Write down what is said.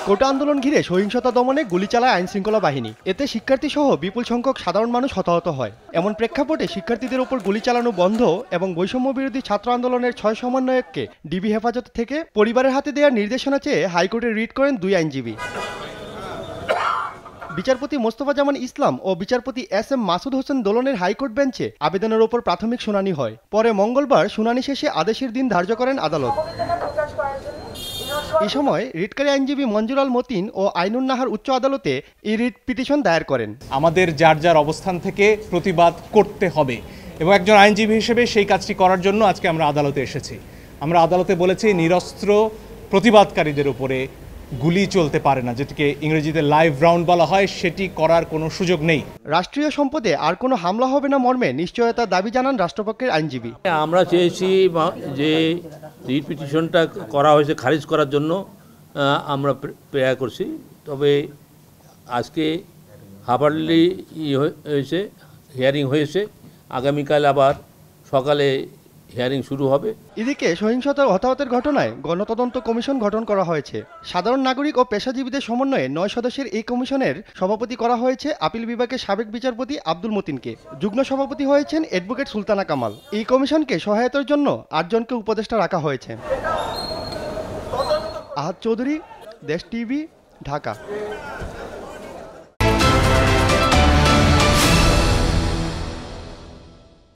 কোটা আন্দোলন ঘিরে সহিংসতা দমনে গুলি চালায় আইনশৃঙ্খলা বাহিনী। এতে শিক্ষার্থী সহ বিপুল সংখ্যক সাধারণ মানুষ হতাহত হয়। এমন প্রেক্ষাপটে শিক্ষার্থীদের উপর গুলি চালানো বন্ধ এবং বৈষম্য বিরোধী ছাত্র আন্দোলনের 6 সমন্বয়ককে ডিবি হেফাজত থেকে পরিবারের হাতে দেওয়ার নির্দেশনা চেয়ে হাইকোর্টে রিট করেন 2 আইনজীবী। বিচারপতি মোস্তফা জামান ইসলাম ও বিচারপতি SM মাসুদ হোসেন দোলনের হাইকোর্ট বেঞ্চে আবেদনের ওপর প্রাথমিক শুনানি হয়। পরে মঙ্গলবার শুনানি শেষে আদেশের দিন ধার্য করেন আদালত। এই সময় রিটকারী আইনজীবী মঞ্জুর আল মতিন ও আইনুন নাহার উচ্চ আদালতে এই রিট পিটিশন দায়ের করেন। আমাদের যার যার অবস্থান থেকে প্রতিবাদ করতে হবে এবং একজন আইনজীবী হিসেবে সেই কাজটি করার জন্য আজকে আমরা আদালতে এসেছি। আমরা আদালতে বলেছি নিরস্ত্র প্রতিবাদকারীদের উপরে গুলি চলতে পারে না, যেটিকে ইংরেজিতে লাইভ রাউন্ড বলা হয়, সেটি করার কোনো সুযোগ নেই। রাষ্ট্রীয় সম্পদে আর কোনো হামলা হবে না মর্মে নিশ্চয়তার দাবি জানান রাষ্ট্রপক্ষের আইনজীবী। আমরা চেয়েছি যে রিট পিটিশনটা করা হয়েছে খারিজ করার জন্য আমরা প্রেয়ার করছি, তবে আজকে হাফারলি হয়েছে, হিয়ারিং হয়েছে, আগামীকাল আবার সকালে হিয়ারিং শুরু হবে। এদিকে সহিংসতার হতাহতের ঘটনায় গণতদন্ত কমিশন গঠন করা হয়েছে। সাধারণ নাগরিক ও পেশাজীবীদের সমন্বয়ে 9 সদস্যের এই কমিশনের সভাপতি করা হয়েছে আপিল বিভাগের সাবেক বিচারপতি আব্দুল মতিনকে। যুগ্ম সভাপতি হয়েছেন অ্যাডভোকেট সুলতানা কামাল। এই কমিশনকে সহায়তার জন্য 8 জনকে উপদেষ্টা রাখা হয়েছে। আহাদ চৌধুরী, দেশ টিভি, ঢাকা।